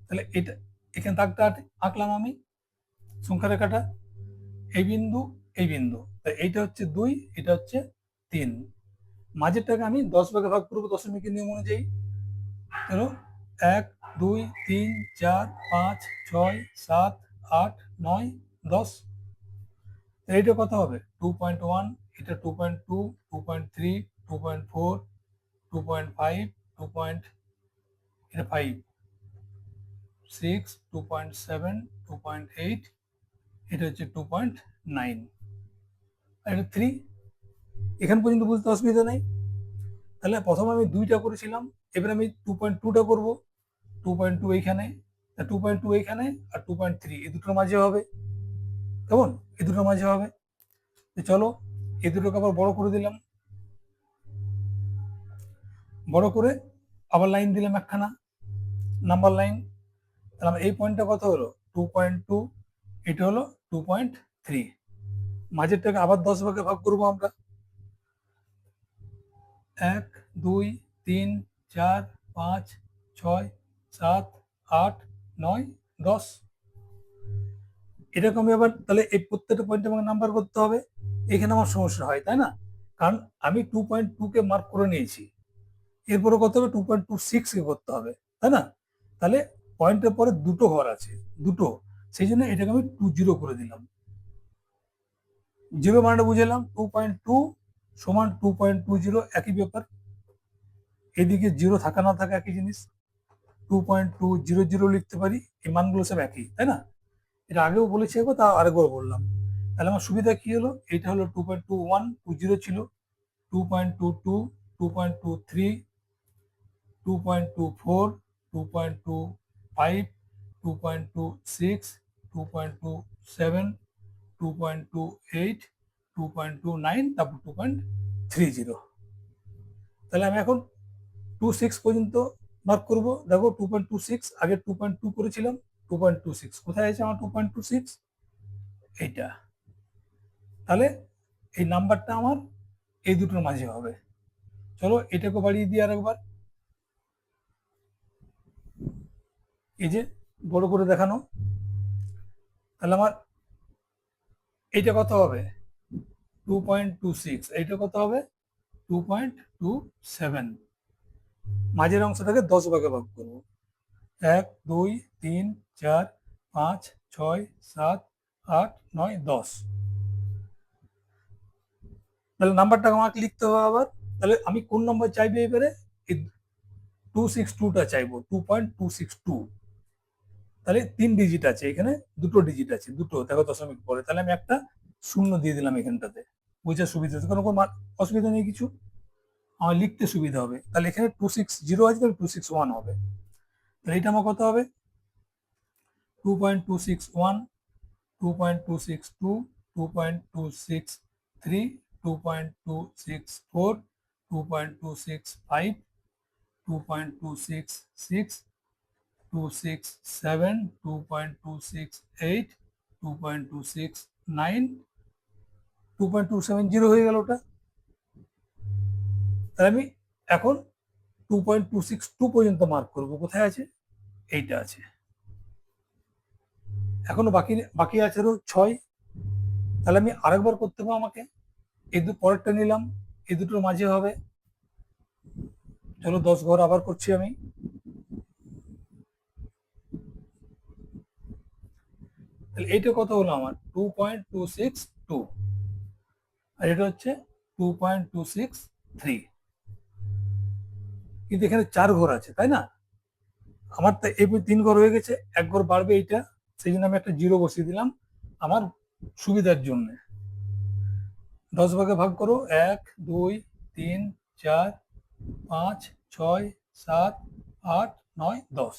তাহলে এটা এখানে দাগটা আঁকলাম আমি, সংখ্যা রেখাটা, এই বিন্দু এই বিন্দু। তাই এইটা হচ্ছে 2, এটা হচ্ছে 3। মাঝেরটাকে আমি 10 ভাগে ভাগ করবো দশমিকের নিয়ম অনুযায়ী। চলো, 1 2 3 4 5 6 7 8 9 10। এইটা কত হবে? 2.1, এটা 2.2, 2.3, 2.4, 2.5, 2. এটা 5, 6, 2.7, 2.8, এটা হচ্ছে 2.9, আর এটা 3। এখান পর্যন্ত বুঝতে অসুবিধা নেই। তাহলে প্রথমে আমি 2টা করেছিলাম, এবার আমি 2.2টা করবো। 2.2 এইখানে, 2.2 এইখানে, আর 2.3 এই দুটোর মাঝে হবে। কেমন? এই দুটোর মাঝে হবে। চলো, এই দুটোকে আবার বড় করে দিলাম, বড় করে আবার লাইন দিলাম একখানা, নাম্বার লাইন। তাহলে এই পয়েন্টটা কত হলো? 2.2, এটা হলো 2.3। মাঝেরটাকে আবার 10 ভাগে ভাগ করবো আমরা। 1 2 3 4 5 6 7 8 9 10। এরকম আমি আবার, তাহলে এই প্রত্যেকটা পয়েন্টে আমাকে নাম্বার করতে হবে। এখানে আমার সমস্যা হয়, তাই না? কারণ আমি 2.2 কে মার্ক করে নিয়েছি, এরপরে কত হবে? 2.26 কে করতে হবে, তাই না? তাহলে পয়েন্টের পরে দুটো ঘর আছে, দুটো, সেই জন্য এটাকে আমি 20 করে দিলাম। জিরো মানটা বুঝলাম, 2.2 সমান 2.20, একই ব্যাপার। এদিকে জিরো থাকা না থাকা একই জিনিস, 2.200 লিখতে পারি, এই মানগুলো সব একই, তাই না? এটা আগেও বলেছি একবার, তা আরেকবার বললাম। তাহলে আমার সুবিধা কি হলো? এটা হলো 2.2120 ছিল, 2.22, 2.23, 2.24, 2.25, 2.26, 2.27, 2.28, 2.29, তারপর 2.30। তাহলে আমি এখন 26 পর্যন্ত মার্ক করবো। দেখো 2.26, আগে 2.2 করেছিলাম, 2.26 কোথায় আছে আমার? 2.26 এইটা। তাহলে এই নাম্বারটা আমার এই দুটোর মাঝে হবে। চলো এটাকে বাড়িয়ে দিই আরেকবার, এই যে বড় করে দেখানো। তাহলে আমার এইটা কত হবে? 2.26, এইটা কত হবে? 2.27। মাঝের অংশটাকে 10 ভাগে ভাগ করবো। 1 2 3 4 5 6 7 8 9 10। তাহলে নাম্বারটাকে আমাকে লিখতে হবে আবার। তাহলে আমি কোন নাম্বার চাইবো এবারে? 262টা চাইবো, 2.262। তাহলে 3 ডিজিট আছে এখানে, দুটো ডিজিট আছে, দুটো দেখো দশমিক পরে। তাহলে আমি একটা শূন্য দিয়ে দিলাম এখানটাতে, বোঝার সুবিধা আছে, কোনো অসুবিধা নেই কিছু, আমার লিখতে সুবিধা হবে। তাহলে এখানে 260 আছে, তাহলে 261 হবে। তাহলে এটা আমার কত হবে? 2.261, 2.262, 2.263, 2.264, 2.265, 2.266, 267, 2.268, 2.269, 2.270 হয়ে গেল ওটা। তাহলে আমি এখন 2.262 পর্যন্ত মার্ক করব। কোথায় আছে? এইটা আছে। এখনো বাকি বাকি আছে আরো 6। তাহলে আমি আরেকবার করতে হবে আমাকে। এই পরেরটা নিলাম, এই দুটোর মাঝে হবে। চলো 10 ঘর আবার করছি আমি। তাহলে এইটা কত হলো আমার? 2.262, আর এটা হচ্ছে 2.263। কিন্তু এখানে 4 ঘর আছে, তাই না? আমার তো এই 3 ঘর হয়ে গেছে, 1 ঘর বাড়বে এইটা, সেই জন্য আমি একটা জিরো বসিয়ে দিলাম আমার সুবিধার জন্য। 10 ভাগে ভাগ করো, 1 2 3 4 5, 6, 7, 8, 9, 10।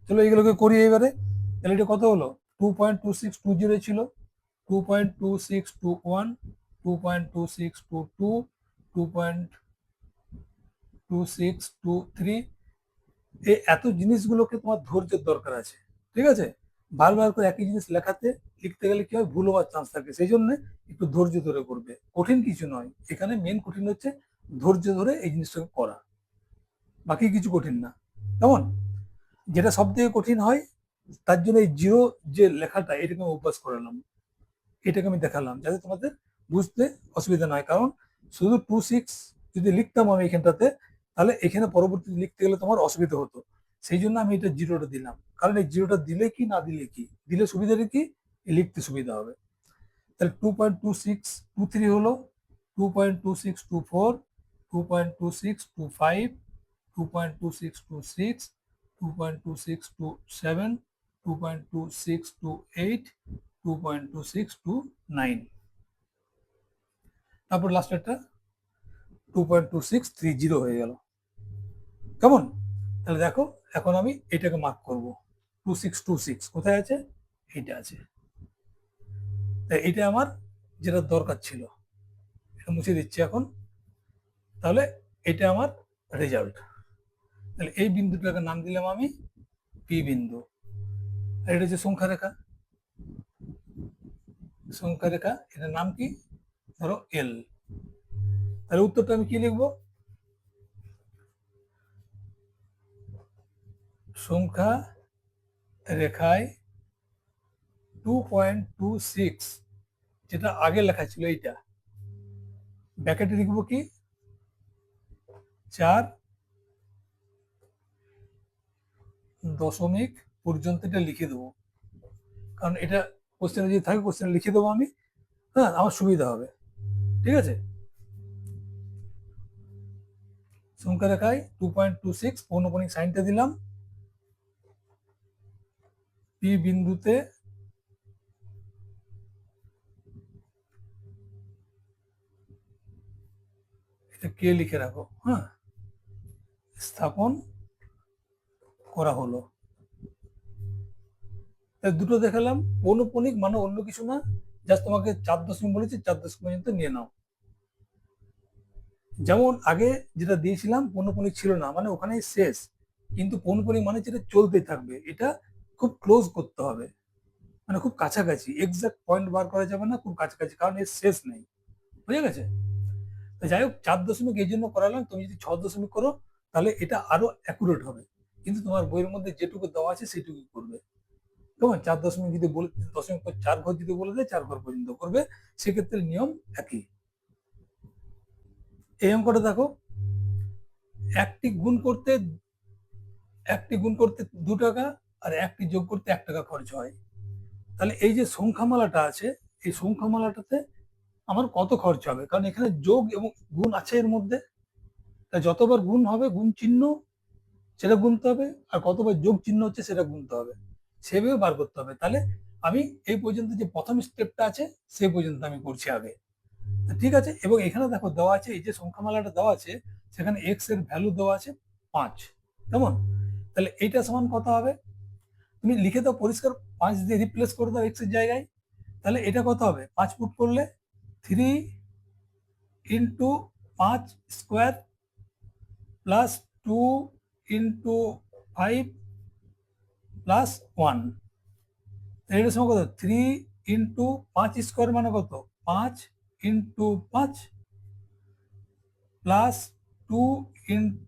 চলো এগুলোকে করি এবারে। তাহলে এটা কত হলো? 2.2620 ছিল, 2.2621, 2.2622, 2.2623। এই এত জিনিসগুলোকে তোমার ধৈর্যের দরকার আছে, ঠিক আছে? বারবার করে একই জিনিস লিখতে গেলে কি হয়, ভুল হওয়ার চান্স থাকে। সেই জন্য একটু ধৈর্য ধরে করবে, কঠিন কিছু নয় এখানে। মেন কঠিন হচ্ছে ধৈর্য ধরে এই জিনিসটাকে করা, বাকি কিছু কঠিন না। কেমন? যেটা সব থেকে কঠিন হয়, তার জন্য এই জিরো যে লেখাটা, এটাকে আমি অভ্যাস করালাম, এটাকে আমি দেখালাম যাতে তোমাদের বুঝতে অসুবিধা নয়। কারণ শুধু 26 যদি লিখতাম আমি এখানটাতে, তাহলে এখানে পরবর্তী লিখতে গেলে তোমার অসুবিধা হতো। সেই জন্য আমি এটা জিরোটা দিলাম, কারণ এই জিরোটা দিলে কি না দিলে কি, দিলে সুবিধাটা কি, লিখতে সুবিধা হবে। তাহলে 2.2623 হলো, 2.2624, 2.2625, 2.2626, 2.2627, 2.2628, 2.2629। তারপর লাস্টেরটা 2.2630 হয়ে গেল। কেমন? তাহলে দেখো, এখন আমি এটাকে মার্ক করব। 2626 কোথায় আছে? এইটা আছে। তাই এটা আমার যেটা দরকার ছিল, এটা মুছে দিচ্ছি এখন। তাহলে এটা আমার রেজাল্ট। তাহলে এই বিন্দুটাকে নাম দিলাম আমি পি বিন্দু। আর এটা হচ্ছে সংখ্যা রেখা, সংখ্যা রেখা, এটার নাম কি? ধরো এল। তাহলে উত্তরটা আমি কি লিখবো? সংখ্যা রেখায় 2.26, যেটা আগে লেখা ছিল এইটা, ব্যাকেটে লিখবো কি 4 পর্যন্ত এটা লিখে দেবো। কারণ এটা কোশ্চেনে যদি থাকে, কোশ্চেনে লিখে দেবো আমি, হ্যাঁ, আমার সুবিধা হবে। ঠিক আছে? সংখ্যা রেখায় 2.26 পৌনঃপুনিক সাইনটা দিলাম, পি বিন্দুতে এটা কে লিখে রাখো, হ্যাঁ, স্থাপন করা হলো। দুটো দেখালাম। পৌনঃপুনিক মানে অন্য কিছু না, জাস্ট তোমাকে 4 দশমিক বলেছি, 4 দশমিক পর্যন্ত নিয়ে নাও। যেমন আগে যেটা দিয়েছিলাম, পৌনঃপুনিক ছিল না, মানে ওখানেই শেষ। কিন্তু পৌনঃপুনিক মানে যেটা চলতে থাকবে, এটা খুব ক্লোজ করতে হবে, মানে খুব কাছাকাছি। এক্সাক্ট পয়েন্ট বার করা যাবে না, খুব কাছাকাছি, কারণ এর শেষ নেই। বুঝে গেছে? তো যাই হোক, 4 দশমিক এই জন্য করালাম। তুমি যদি 6 দশমিক করো, তাহলে এটা আরো অ্যাকুরেট হবে। কিন্তু তোমার বইয়ের মধ্যে যেটুকু দেওয়া আছে সেটুকু করবে। কেমন? 4 দশমিক যদি বলে, 4 ঘর যদি বলে দেয়, 4 ঘর পর্যন্ত করবে, সেক্ষেত্রে নিয়ম একই। এই অঙ্কটা দেখো, একটি গুণ করতে একটি গুণ করতে 2 টাকা, আর একটি যোগ করতে 1 টাকা খরচ হয়। তাহলে এই যে সংখ্যামালাটা আছে, এই সংখ্যামালাটাতে আমার কত খরচ হবে? কারণ এখানে যোগ এবং গুণ আছে এর মধ্যে। তাই যতবার গুণ হবে, গুণ চিহ্ন সেটা গুনতে হবে, আর কতবার যোগ চিহ্ন হচ্ছে সেটা গুনতে হবে। সেভাবে বার করতে হবে। তাহলে আমি এই পর্যন্ত যে প্রথম স্টেপটা আছে, সেই পর্যন্ত আমি করছি আগে। ঠিক আছে? এবং এখানে দেখো দেওয়া আছে, এই যে সংখ্যামালাটা দেওয়া আছে, সেখানে এক্স এর ভ্যালু দেওয়া আছে 5। কেমন? তাহলে এইটা সমান কত হবে? তুমি লিখে দাও পরিষ্কার, 5 দিয়ে রিপ্লেস করে দাও এক্স এর জায়গায়। তাহলে এটা কত হবে? 5 পুট করলে 3 × 5² প্লাস 2 × 5 + 1। এটা সময় কত? 3 × 5² মানে কত? 5 × 5 প্লাস 2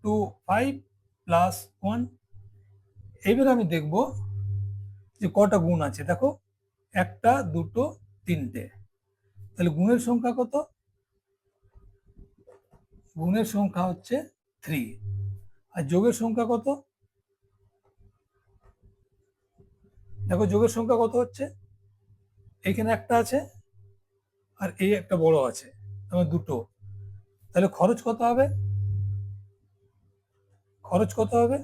× 5 + 1। এইবার আমি দেখব যে কটা গুণ আছে। দেখো, 1টা, 2টো, 3টে। তাহলে গুণের সংখ্যা কত? গুণের সংখ্যা হচ্ছে 3। আর যোগের সংখ্যা কত? দেখো যোগের সংখ্যা কত হচ্ছে, এখানে একটা আছে, আর এই একটা বড় আছে, আমার দুটো। তাহলে খরচ কত হবে? খরচ কত হবে?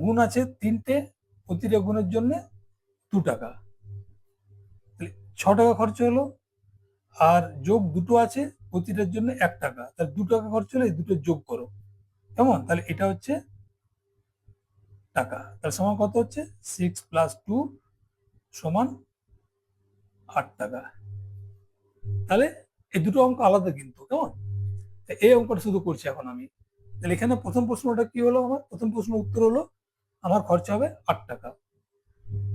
গুণ আছে 3টে, প্রতিটা গুণের জন্য 2 টাকা, 6 টাকা খরচ হলো। আর যোগ 2টো আছে, প্রতিটার জন্য 1 টাকা, তাহলে 2 টাকা খরচ হলে এই দুটো যোগ করো, কেমন? তাহলে এটা হচ্ছে টাকা। তাহলে সমান কত হচ্ছে? 6 + 2 সমান 8 টাকা। তাহলে এই দুটো অঙ্ক আলাদা কিন্তু, কেমন? এই অঙ্কটা শুধু করছি এখন আমি। তাহলে এখানে প্রথম প্রশ্নটা কি হলো? আমার প্রথম প্রশ্ন উত্তর হলো আমার খরচা হবে 8 টাকা।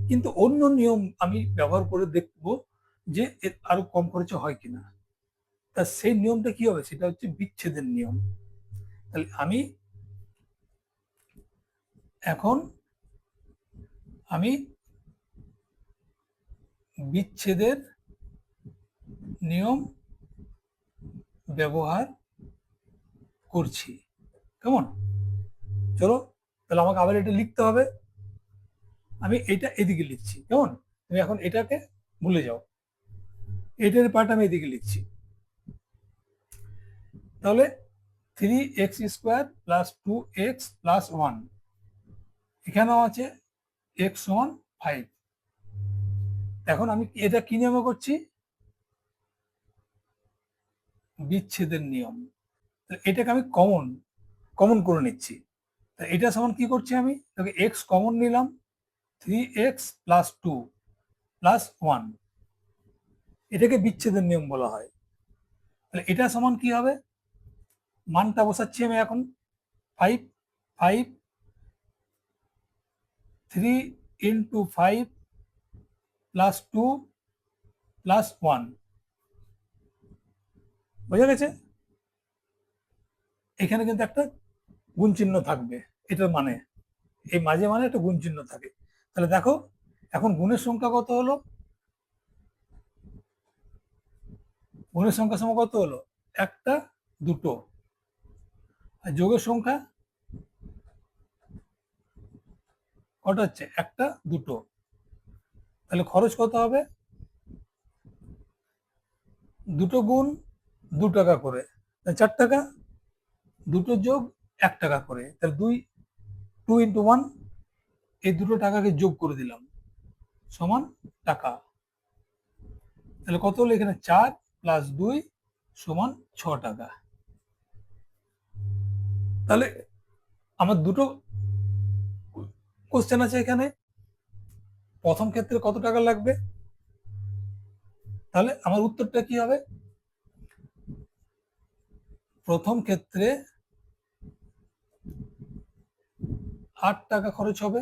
কিন্তু অন্য নিয়ম আমি ব্যবহার করে দেখব যে এর আরো কম খরচে হয় কিনা। তা সেই নিয়মটা কি হবে? সেটা হচ্ছে বিচ্ছেদের নিয়ম। তাহলে আমি এখন বিচ্ছেদের নিয়ম ব্যবহার করছি, কেমন? চলো, তাহলে আমাকে আবার এটা লিখতে হবে। আমি এটা এদিকে লিখছি, কেমন? তুমি এখন এটাকে ভুলে যাও, এটার পার্ট আমি এদিকে লিখছি। তাহলে 3x² + 2x + 1, এখানেও আছে x সমান 5। এখন আমি এটা কি নিয়মে করছি? বিচ্ছেদের নিয়ম। এটাকে আমি কমন করে নিচ্ছি। এটা সমান কি করছি? আমি x কমন নিলাম, 3x + 2 + 1, এটাকে বিচ্ছেদের নিয়ম বলা হয়। তাহলে এটা সমান কি হবে? মানটা বসাচ্ছি আমি এখন, 5 5 3 × 5 + 2 + 1, বোঝা গেছে? এখানে কিন্তু একটা গুণ চিহ্ন থাকবে, এটার মানে এই মাঝে মানে একটা গুণ চিহ্ন থাকে। তাহলে দেখো এখন গুণের সংখ্যা কত হলো? গুণের সংখ্যা সমান কত হলো? একটা, দুটো। আর যোগের সংখ্যা কটা হচ্ছে? একটা, দুটো। তাহলে খরচ কত হবে? দুটো গুণ 2 টাকা করে, 4 টাকা, দুটো যোগ 1 টাকা করে, তাহলে 2 × 1, এই দুটো টাকাকে যোগ করে দিলাম সমান টাকা। তাহলে কত হলো? এখানে 4 + 2 সমান 6 টাকা। তাহলে আমার দুটো কোশ্চেন আছে এখানে। প্রথম ক্ষেত্রে কত টাকা লাগবে? তাহলে আমার উত্তরটা কি হবে? প্রথম ক্ষেত্রে 8 টাকা খরচ হবে,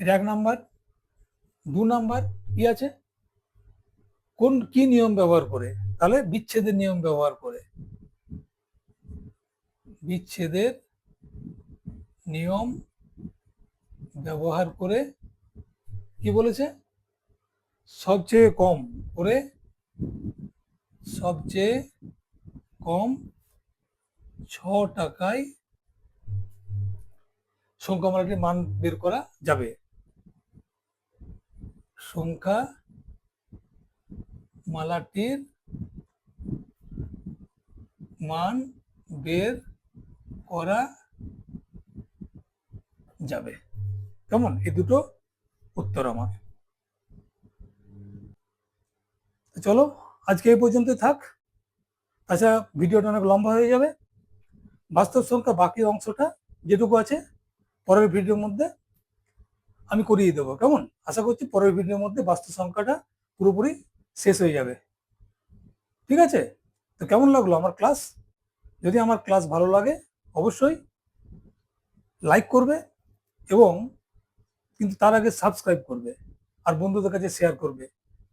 এটা 1 নাম্বার। 2 নাম্বার কি আছে? কি নিয়ম ব্যবহার করে? তাহলে বিচ্ছেদের নিয়ম ব্যবহার করে। বিচ্ছেদের নিয়ম ব্যবহার করে কি বলেছে? সবচেয়ে কম করে, সবচেয়ে কম 6 টাকায় সংখ্যামালাটির মান বের করা যাবে। সংখ্যামালাটির মান বের করা যাবে, কেমন? এই দুটো উত্তর আমার। চলো আজকে এই পর্যন্ত থাক, তাছাড়া ভিডিওটা অনেক লম্বা হয়ে যাবে। বাস্তব সংখ্যা বাকি অংশটা যেটুকু আছে পরের ভিডিওর মধ্যে আমি করিয়ে দেবো, কেমন? আশা করছি পরের ভিডিওর মধ্যে বাস্তব সংখ্যাটা পুরোপুরি শেষ হয়ে যাবে। ঠিক আছে? তো কেমন লাগলো আমার ক্লাস? যদি আমার ক্লাস ভালো লাগে অবশ্যই লাইক করবে, এবং কিন্তু তার আগে সাবস্ক্রাইব করবে, আর বন্ধুদের কাছে শেয়ার করবে।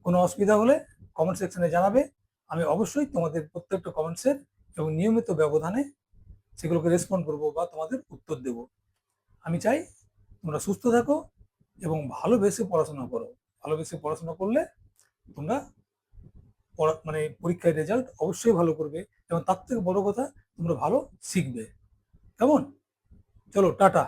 কোনো অসুবিধা হলে কমেন্ট সেকশনে জানাবে, আমি অবশ্যই তোমাদের প্রত্যেকটা কমেন্টসের এবং নিয়মিত ব্যবধানে সেগুলোকে রেসপন্ড করবো বা তোমাদের উত্তর দেব। আমি চাই তোমরা সুস্থ থাকো এবং ভালোবেসে পড়াশোনা করো। ভালোবেসে পড়াশোনা করলে তোমরা মানে পরীক্ষায় রেজাল্ট অবশ্যই ভালো করবে, এবং তার থেকে বড় কথা তোমরা ভালো শিখবে, কেমন? চলো টাটা।